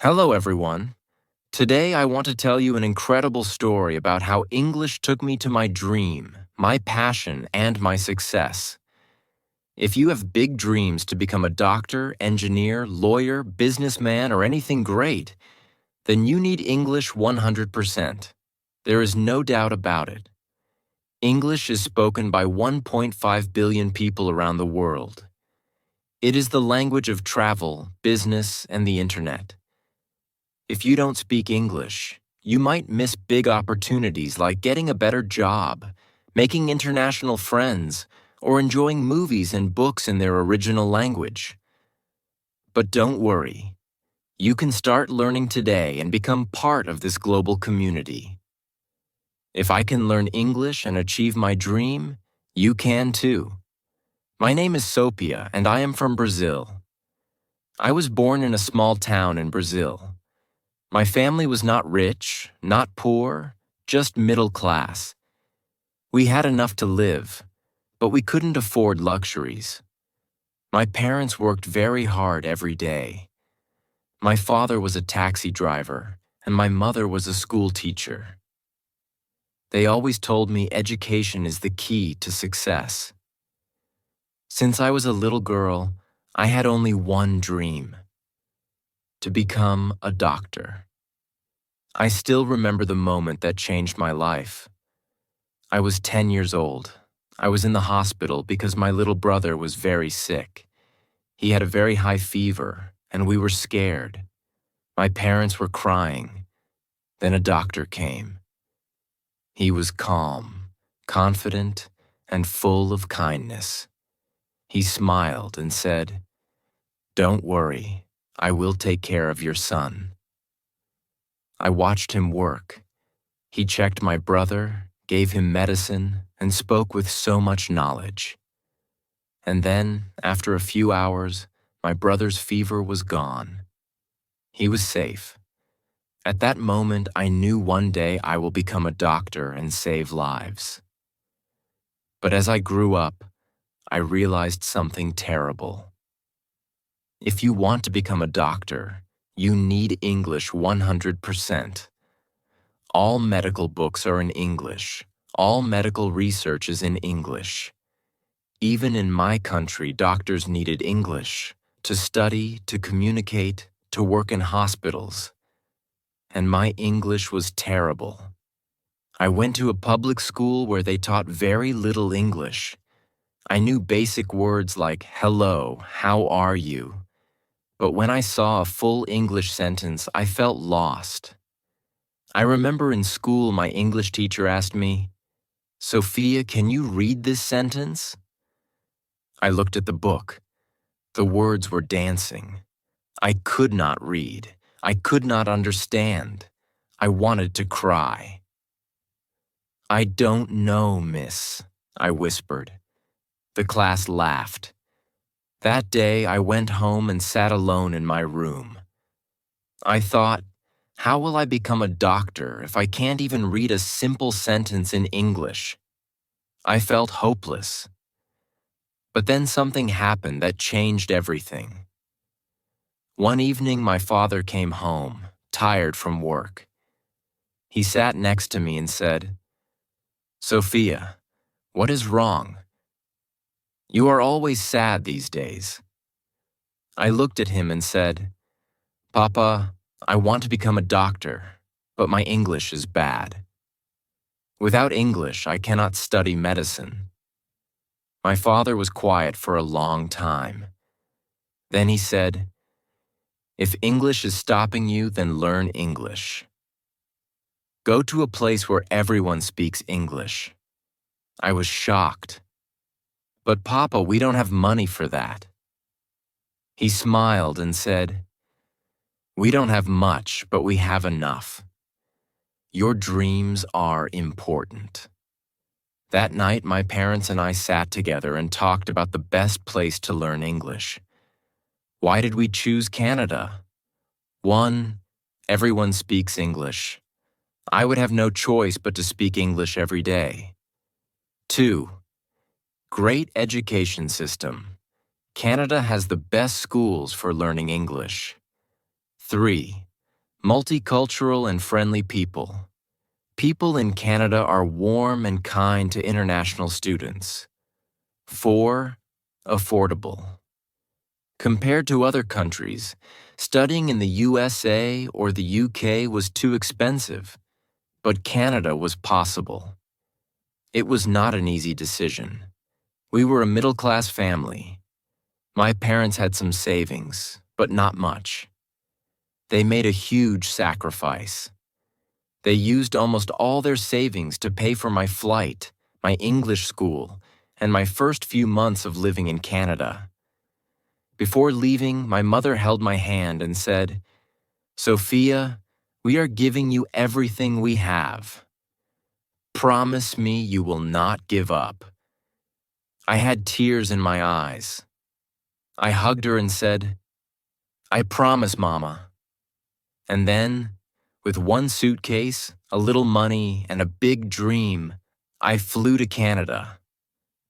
Hello, everyone. Today, I want to tell you an incredible story about how English took me to my dream, my passion, and my success. If you have big dreams to become a doctor, engineer, lawyer, businessman, or anything great, then you need English 100%. There is no doubt about it. English is spoken by 1.5 billion people around the world. It is the language of travel, business, and the internet. If you don't speak English, you might miss big opportunities like getting a better job, making international friends, or enjoying movies and books in their original language. But don't worry. You can start learning today and become part of this global community. If I can learn English and achieve my dream, you can too. My name is Sophia, and I am from Brazil. I was born in a small town in Brazil. My family was not rich, not poor, just middle class. We had enough to live, but we couldn't afford luxuries. My parents worked very hard every day. My father was a taxi driver, and my mother was a school teacher. They always told me education is the key to success. Since I was a little girl, I had only one dream: to become a doctor. I still remember the moment that changed my life. I was 10 years old. I was in the hospital because my little brother was very sick. He had a very high fever, and we were scared. My parents were crying. Then a doctor came. He was calm, confident, and full of kindness. He smiled and said, "Don't worry, I will take care of your son." I watched him work. He checked my brother, gave him medicine, and spoke with so much knowledge. And then, after a few hours, my brother's fever was gone. He was safe. At that moment, I knew one day I will become a doctor and save lives. But as I grew up, I realized something terrible. If you want to become a doctor, you need English 100%. All medical books are in English. All medical research is in English. Even in my country, doctors needed English to study, to communicate, to work in hospitals. And my English was terrible. I went to a public school where they taught very little English. I knew basic words like hello, how are you? But when I saw a full English sentence, I felt lost. I remember in school my English teacher asked me, "Sophia, can you read this sentence?" I looked at the book. The words were dancing. I could not read. I could not understand. I wanted to cry. "I don't know, miss," I whispered. The class laughed. That day, I went home and sat alone in my room. I thought, how will I become a doctor if I can't even read a simple sentence in English? I felt hopeless. But then something happened that changed everything. One evening, my father came home, tired from work. He sat next to me and said, "Sophia, what is wrong? You are always sad these days." I looked at him and said, "Papa, I want to become a doctor, but my English is bad. Without English, I cannot study medicine." My father was quiet for a long time. Then he said, "If English is stopping you, then learn English. Go to a place where everyone speaks English." I was shocked. "But Papa, we don't have money for that." He smiled and said, "We don't have much, but we have enough. Your dreams are important." That night, my parents and I sat together and talked about the best place to learn English. Why did we choose Canada? 1. Everyone speaks English. I would have no choice but to speak English every day. 2. Great education system. Canada has the best schools for learning English. 3. Multicultural and friendly people. People in Canada are warm and kind to international students. 4. Affordable. Compared to other countries, studying in the USA or the UK was too expensive, but Canada was possible. It was not an easy decision. We were a middle-class family. My parents had some savings, but not much. They made a huge sacrifice. They used almost all their savings to pay for my flight, my English school, and my first few months of living in Canada. Before leaving, my mother held my hand and said, "Sophia, we are giving you everything we have. Promise me you will not give up." I had tears in my eyes. I hugged her and said, "I promise, Mama." And then, with one suitcase, a little money, and a big dream, I flew to Canada.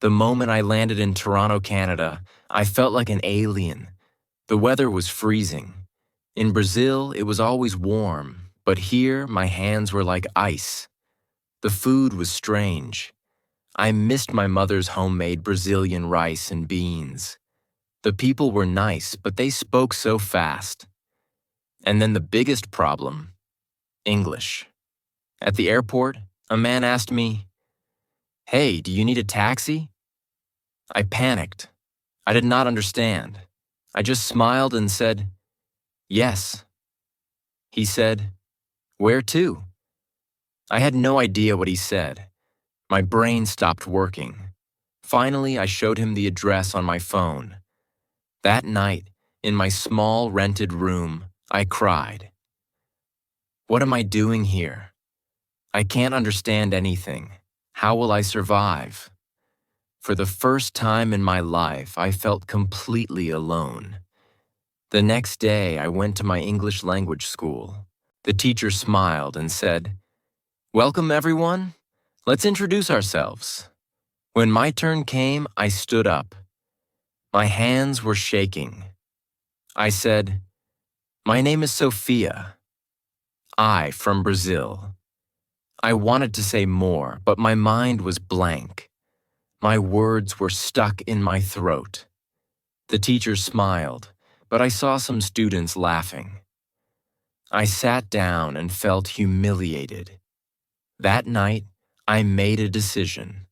The moment I landed in Toronto, Canada, I felt like an alien. The weather was freezing. In Brazil, it was always warm, but here my hands were like ice. The food was strange. I missed my mother's homemade Brazilian rice and beans. The people were nice, but they spoke so fast. And then the biggest problem, English. At the airport, a man asked me, "Hey, do you need a taxi?" I panicked. I did not understand. I just smiled and said, "Yes." He said, "Where to?" I had no idea what he said. My brain stopped working. Finally, I showed him the address on my phone. That night, in my small rented room, I cried. What am I doing here? I can't understand anything. How will I survive? For the first time in my life, I felt completely alone. The next day, I went to my English language school. The teacher smiled and said, "Welcome, everyone. Let's introduce ourselves." When my turn came, I stood up. My hands were shaking. I said, "My name is Sophia. I from Brazil." I wanted to say more, but my mind was blank. My words were stuck in my throat. The teacher smiled, but I saw some students laughing. I sat down and felt humiliated. That night, I made a decision.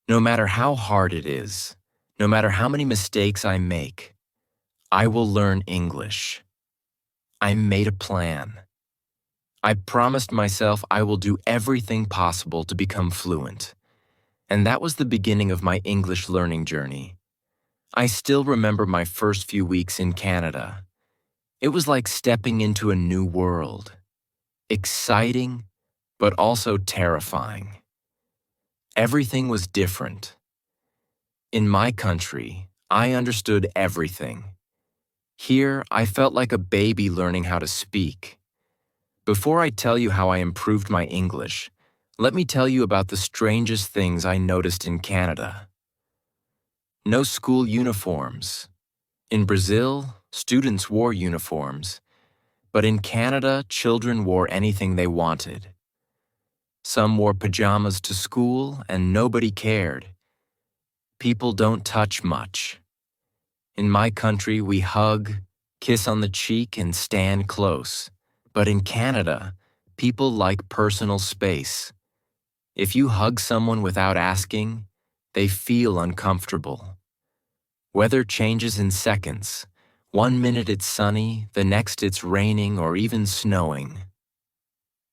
No matter how hard it is, no matter how many mistakes I make, I will learn English. I made a plan. I promised myself I will do everything possible to become fluent. And that was the beginning of my English learning journey. I still remember my first few weeks in Canada. It was like stepping into a new world. Exciting, but also terrifying. Everything was different. In my country, I understood everything. Here, I felt like a baby learning how to speak. Before I tell you how I improved my English, let me tell you about the strangest things I noticed in Canada. No school uniforms. In Brazil, students wore uniforms, but in Canada, children wore anything they wanted. Some wore pajamas to school and nobody cared. People don't touch much. In my country, we hug, kiss on the cheek, and stand close. But in Canada, people like personal space. If you hug someone without asking, they feel uncomfortable. Weather changes in seconds. One minute it's sunny, the next it's raining or even snowing.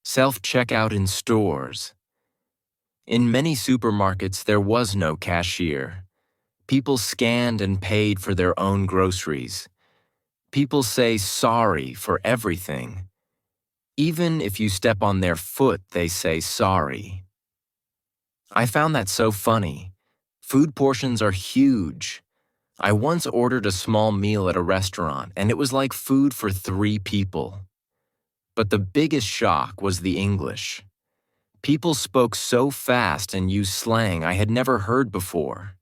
Self-checkout in stores. In many supermarkets, there was no cashier. People scanned and paid for their own groceries. People say sorry for everything. Even if you step on their foot, they say sorry. I found that so funny. Food portions are huge. I once ordered a small meal at a restaurant, and it was like food for 3 people. But the biggest shock was the English. People spoke so fast and used slang I had never heard before.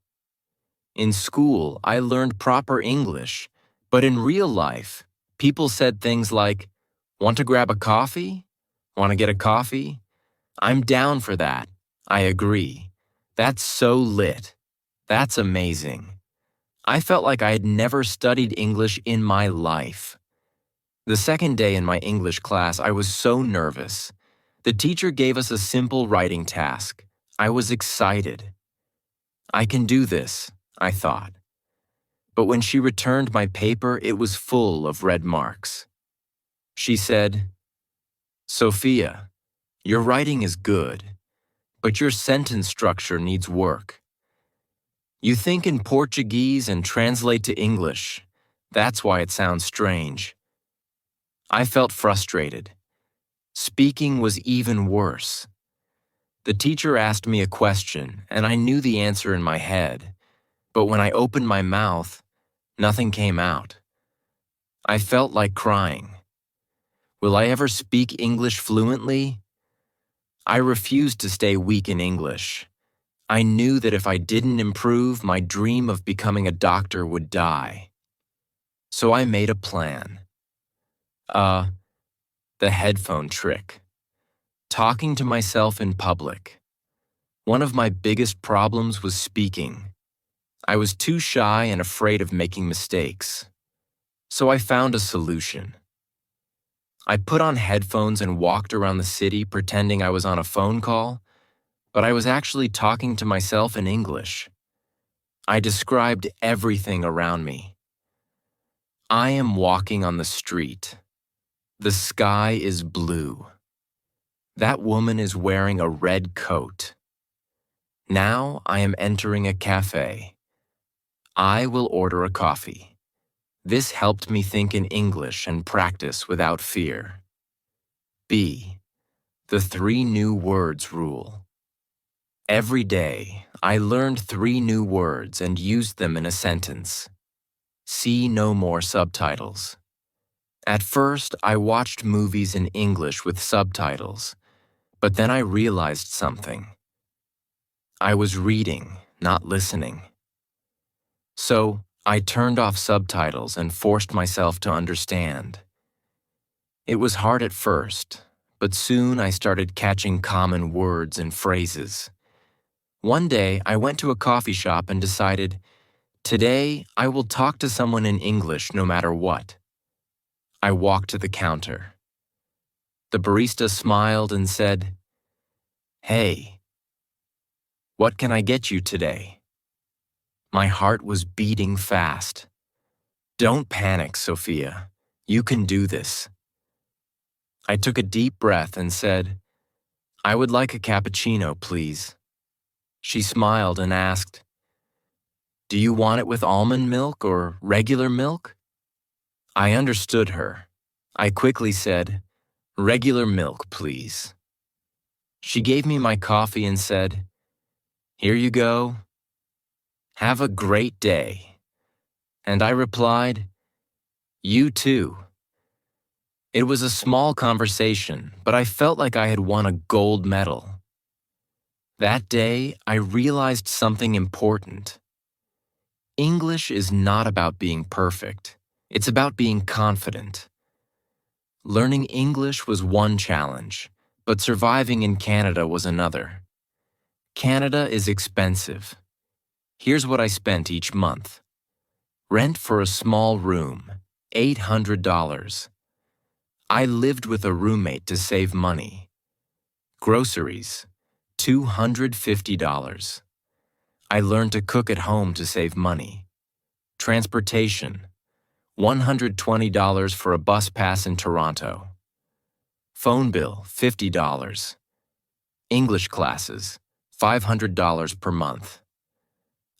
In school, I learned proper English, but in real life, people said things like, Want to grab a coffee? Want to get a coffee? I'm down for that. I agree. That's so lit. That's amazing. I felt like I had never studied English in my life. The second day in my English class, I was so nervous. The teacher gave us a simple writing task. I was excited. I can do this, I thought. But when she returned my paper, it was full of red marks. She said, "Sophia, your writing is good, but your sentence structure needs work. You think in Portuguese and translate to English. That's why it sounds strange." I felt frustrated. Speaking was even worse. The teacher asked me a question, and I knew the answer in my head, but when I opened my mouth, nothing came out. I felt like crying. Will I ever speak English fluently? I refused to stay weak in English. I knew that if I didn't improve, my dream of becoming a doctor would die. So I made a plan. The headphone trick. Talking to myself in public. One of my biggest problems was speaking. I was too shy and afraid of making mistakes. So I found a solution. I put on headphones and walked around the city pretending I was on a phone call, but I was actually talking to myself in English. I described everything around me. I am walking on the street. The sky is blue. That woman is wearing a red coat. Now I am entering a cafe. I will order a coffee. This helped me think in English and practice without fear. B. The 3 new words rule. Every day, I learned 3 new words and used them in a sentence. See no more subtitles. At first, I watched movies in English with subtitles, but then I realized something. I was reading, not listening. So, I turned off subtitles and forced myself to understand. It was hard at first, but soon I started catching common words and phrases. One day, I went to a coffee shop and decided, today I will talk to someone in English no matter what. I walked to the counter. The barista smiled and said, "Hey, what can I get you today?" My heart was beating fast. Don't panic, Sophia. You can do this. I took a deep breath and said, "I would like a cappuccino, please." She smiled and asked, "Do you want it with almond milk or regular milk?" I understood her. I quickly said, "Regular milk, please." She gave me my coffee and said, "Here you go. Have a great day." And I replied, "You too." It was a small conversation, but I felt like I had won a gold medal. That day, I realized something important. English is not about being perfect. It's about being confident. Learning English was one challenge, but surviving in Canada was another. Canada is expensive. Here's what I spent each month. Rent for a small room, $800. I lived with a roommate to save money. Groceries, $250. I learned to cook at home to save money. Transportation, $120 for a bus pass in Toronto. Phone bill, $50. English classes, $500 per month.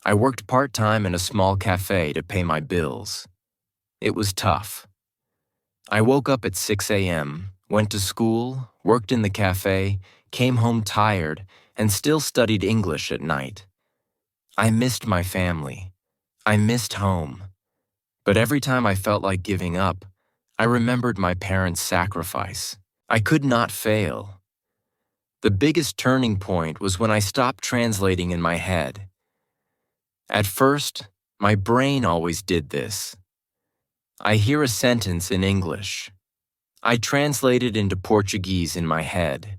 I worked part-time in a small cafe to pay my bills. It was tough. I woke up at 6 a.m., went to school, worked in the cafe, came home tired, and still studied English at night. I missed my family. I missed home. But every time I felt like giving up, I remembered my parents' sacrifice. I could not fail. The biggest turning point was when I stopped translating in my head. At first, my brain always did this. I hear a sentence in English. I translate it into Portuguese in my head.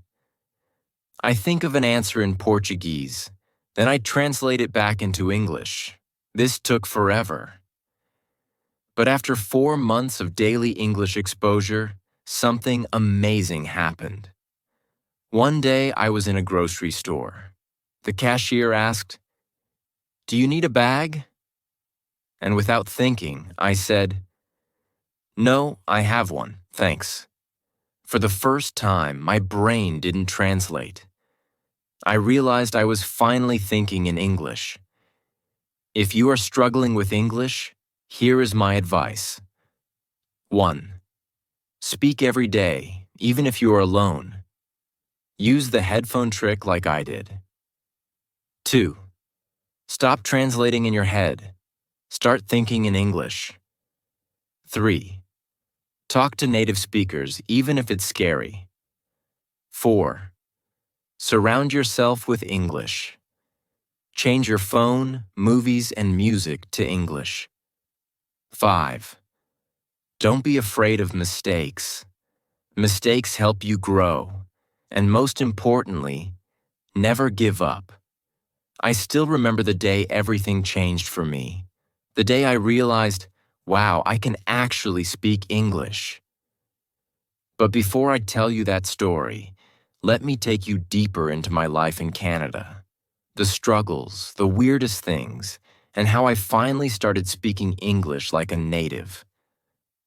I think of an answer in Portuguese, then I translate it back into English. This took forever. But after 4 months of daily English exposure, something amazing happened. One day I was in a grocery store. The cashier asked, "Do you need a bag?" And without thinking, I said, "No, I have one, thanks." For the first time, my brain didn't translate. I realized I was finally thinking in English. If you are struggling with English, here is my advice. 1. Speak every day, even if you are alone. Use the headphone trick like I did. 2. Stop translating in your head. Start thinking in English. 3. Talk to native speakers, even if it's scary. 4. Surround yourself with English. Change your phone, movies, and music to English. 5. Don't be afraid of mistakes. Mistakes help you grow. And most importantly, never give up. I still remember the day everything changed for me. The day I realized, wow, I can actually speak English. But before I tell you that story, let me take you deeper into my life in Canada. The struggles, the weirdest things, and how I finally started speaking English like a native.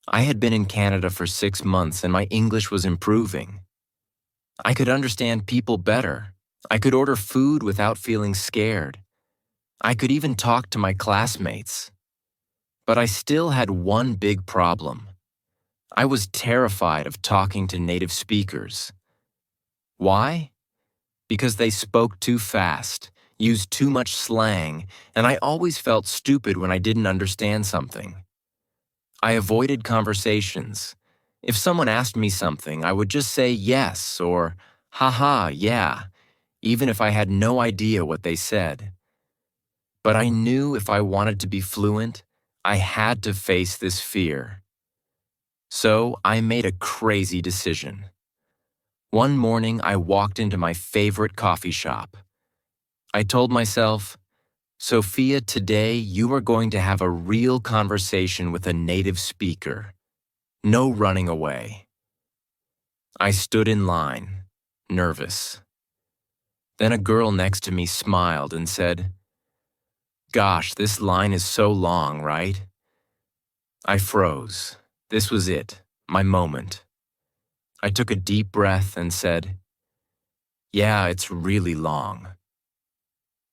I had been in Canada for 6 months and my English was improving. I could understand people better. I could order food without feeling scared. I could even talk to my classmates. But I still had one big problem. I was terrified of talking to native speakers. Why? Because they spoke too fast, used too much slang, and I always felt stupid when I didn't understand something. I avoided conversations. If someone asked me something, I would just say yes or haha, yeah, even if I had no idea what they said. But I knew if I wanted to be fluent, I had to face this fear. So I made a crazy decision. One morning, I walked into my favorite coffee shop. I told myself, Sophia, today you are going to have a real conversation with a native speaker. No running away. I stood in line, nervous. Then a girl next to me smiled and said, "Gosh, this line is so long, right?" I froze. This was it, my moment. I took a deep breath and said, "Yeah, it's really long."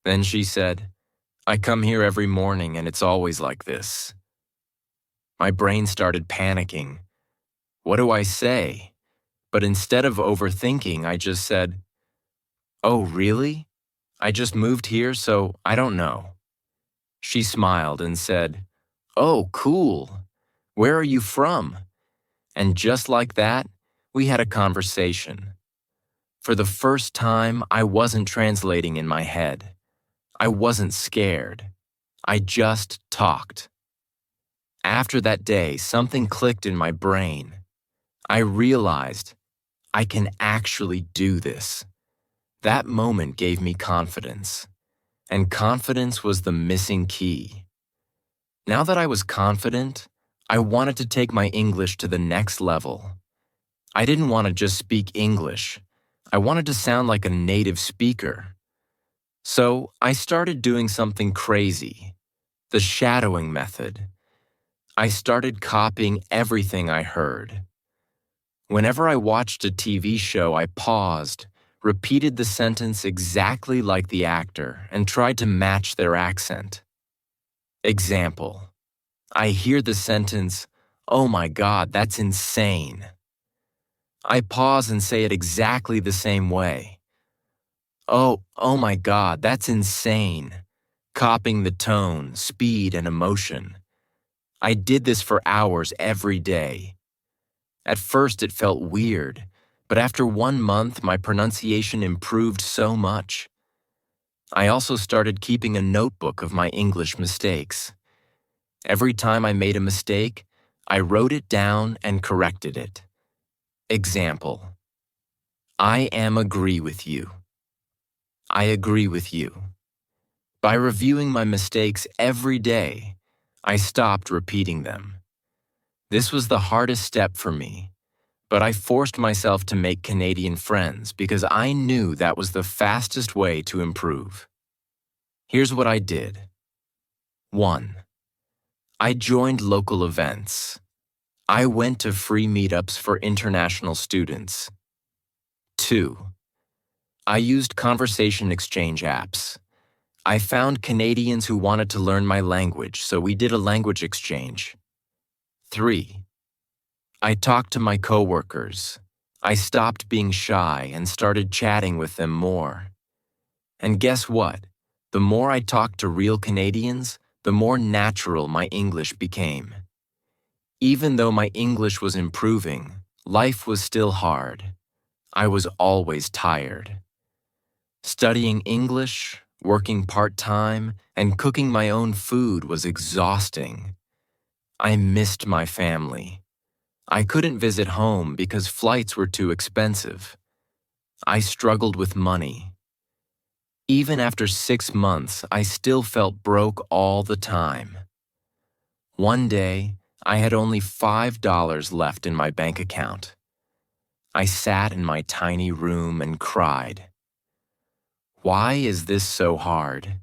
Then she said, "I come here every morning and it's always like this." My brain started panicking. What do I say? But instead of overthinking, I just said, "Oh, really? I just moved here, so I don't know." She smiled and said, "Oh, cool. Where are you from?" And just like that, we had a conversation. For the first time, I wasn't translating in my head. I wasn't scared. I just talked. After that day, something clicked in my brain. I realized I can actually do this. That moment gave me confidence, and confidence was the missing key. Now that I was confident, I wanted to take my English to the next level. I didn't want to just speak English. I wanted to sound like a native speaker. So I started doing something crazy, the shadowing method. I started copying everything I heard. Whenever I watched a TV show, I paused, repeated the sentence exactly like the actor, and tried to match their accent. Example: I hear the sentence, "Oh my God, that's insane." I pause and say it exactly the same way. Oh my God, that's insane. Copying the tone, speed, and emotion. I did this for hours every day. At first it felt weird, but after 1 month my pronunciation improved so much. I also started keeping a notebook of my English mistakes. Every time I made a mistake, I wrote it down and corrected it. Example: I am agree with you. I agree with you. By reviewing my mistakes every day, I stopped repeating them. This was the hardest step for me, but I forced myself to make Canadian friends because I knew that was the fastest way to improve. Here's what I did. 1. I joined local events. I went to free meetups for international students. 2. I used conversation exchange apps. I found Canadians who wanted to learn my language, so we did a language exchange. 3. I talked to my coworkers. I stopped being shy and started chatting with them more. And guess what? The more I talked to real Canadians, the more natural my English became. Even though my English was improving, life was still hard. I was always tired. Studying English, working part-time, and cooking my own food was exhausting. I missed my family. I couldn't visit home because flights were too expensive. I struggled with money. Even after 6 months, I still felt broke all the time. One day, I had only $5 left in my bank account. I sat in my tiny room and cried. Why is this so hard?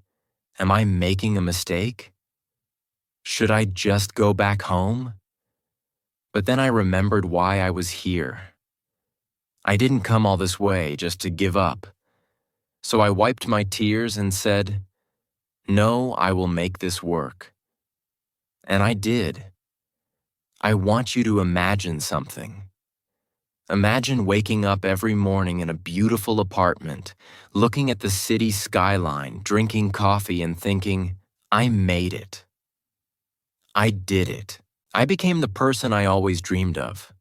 Am I making a mistake? Should I just go back home? But then I remembered why I was here. I didn't come all this way just to give up. So I wiped my tears and said, "No, I will make this work." And I did. I want you to imagine something. Imagine waking up every morning in a beautiful apartment, looking at the city skyline, drinking coffee and thinking, I made it. I did it. I became the person I always dreamed of.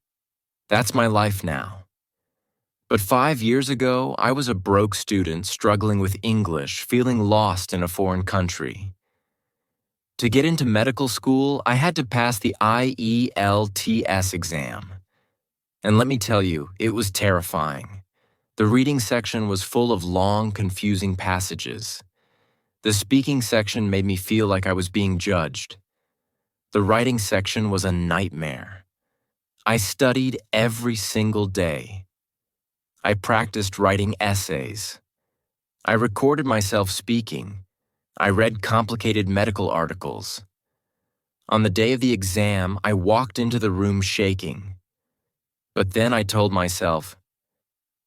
That's my life now. But 5 years ago, I was a broke student struggling with English, feeling lost in a foreign country. To get into medical school, I had to pass the IELTS exam. And let me tell you, it was terrifying. The reading section was full of long, confusing passages. The speaking section made me feel like I was being judged. The writing section was a nightmare. I studied every single day. I practiced writing essays. I recorded myself speaking. I read complicated medical articles. On the day of the exam, I walked into the room shaking. But then I told myself,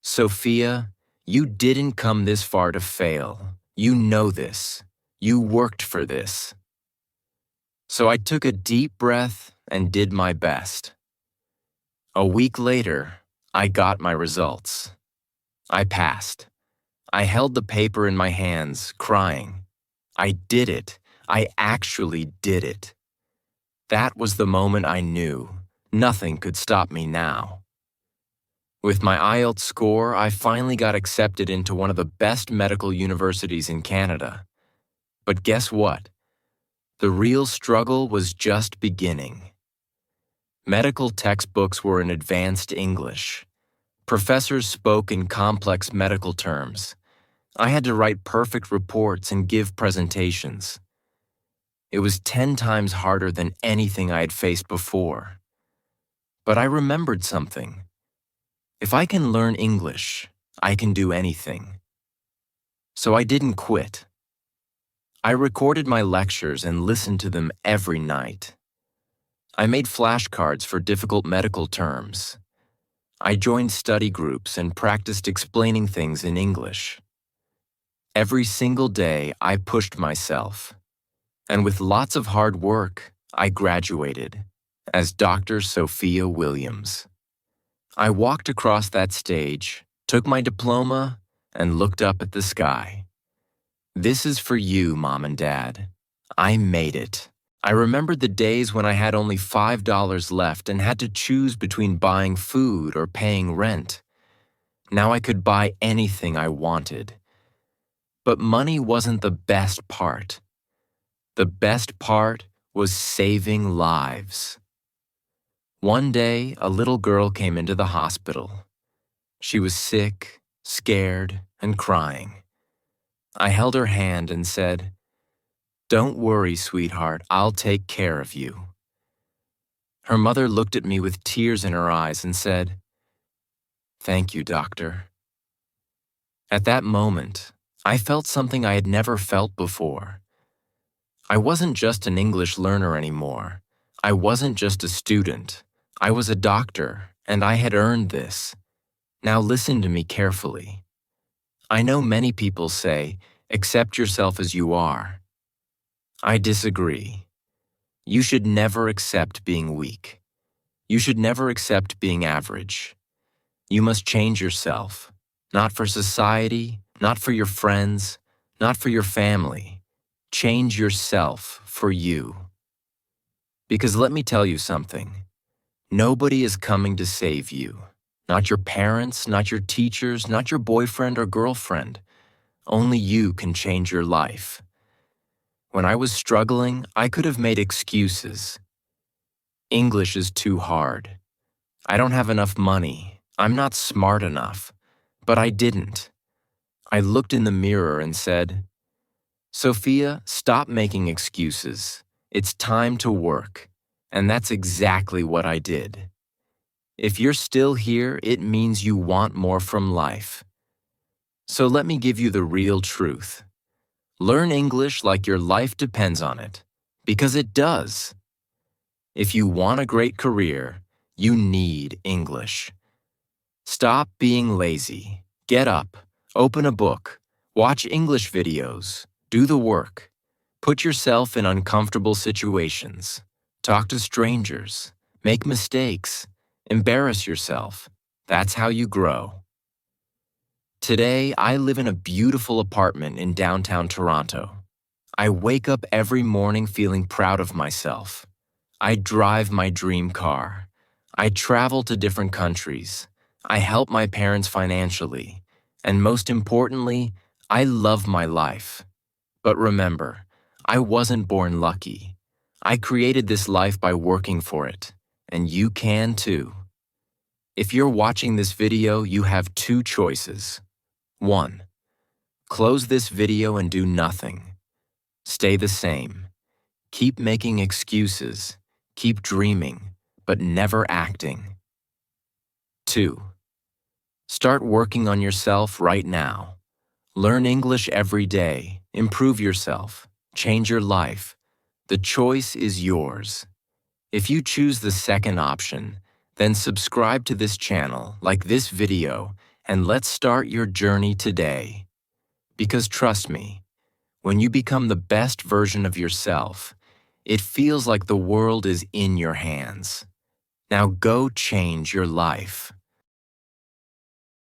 Sophia, you didn't come this far to fail. You know this. You worked for this. So I took a deep breath and did my best. A week later, I got my results. I passed. I held the paper in my hands, crying. I did it. I actually did it. That was the moment I knew nothing could stop me now. With my IELTS score, I finally got accepted into one of the best medical universities in Canada. But guess what? The real struggle was just beginning. Medical textbooks were in advanced English. Professors spoke in complex medical terms. I had to write perfect reports and give presentations. It was 10 times harder than anything I had faced before. But I remembered something. If I can learn English, I can do anything. So I didn't quit. I recorded my lectures and listened to them every night. I made flashcards for difficult medical terms. I joined study groups and practiced explaining things in English. Every single day, I pushed myself. And with lots of hard work, I graduated as Dr. Sophia Williams. I walked across that stage, took my diploma, and looked up at the sky. This is for you, Mom and Dad. I made it. I remembered the days when I had only $5 left and had to choose between buying food or paying rent. Now I could buy anything I wanted. But money wasn't the best part. The best part was saving lives. One day, a little girl came into the hospital. She was sick, scared, and crying. I held her hand and said, "Don't worry, sweetheart, I'll take care of you." Her mother looked at me with tears in her eyes and said, "Thank you, doctor." At that moment, I felt something I had never felt before. I wasn't just an English learner anymore. I wasn't just a student. I was a doctor, and I had earned this. Now listen to me carefully. I know many people say, accept yourself as you are. I disagree. You should never accept being weak. You should never accept being average. You must change yourself, not for society, not for your friends, not for your family. Change yourself for you. Because let me tell you something. Nobody is coming to save you. Not your parents, not your teachers, not your boyfriend or girlfriend. Only you can change your life. When I was struggling, I could have made excuses. English is too hard. I don't have enough money. I'm not smart enough. But I didn't. I looked in the mirror and said, "Sophia, stop making excuses. It's time to work." And that's exactly what I did. If you're still here, it means you want more from life. So let me give you the real truth. Learn English like your life depends on it, because it does. If you want a great career, you need English. Stop being lazy. Get up, open a book, watch English videos, do the work. Put yourself in uncomfortable situations. Talk to strangers. Make mistakes. Embarrass yourself. That's how you grow. Today, I live in a beautiful apartment in downtown Toronto. I wake up every morning feeling proud of myself. I drive my dream car. I travel to different countries. I help my parents financially. And most importantly, I love my life. But remember, I wasn't born lucky. I created this life by working for it. And you can too. If you're watching this video, you have two choices. 1. Close this video and do nothing. Stay the same. Keep making excuses. Keep dreaming, but never acting. 2. Start working on yourself right now. Learn English every day. Improve yourself. Change your life. The choice is yours. If you choose the second option, then subscribe to this channel, like this video, and let's start your journey today. Because trust me, when you become the best version of yourself, it feels like the world is in your hands. Now go change your life.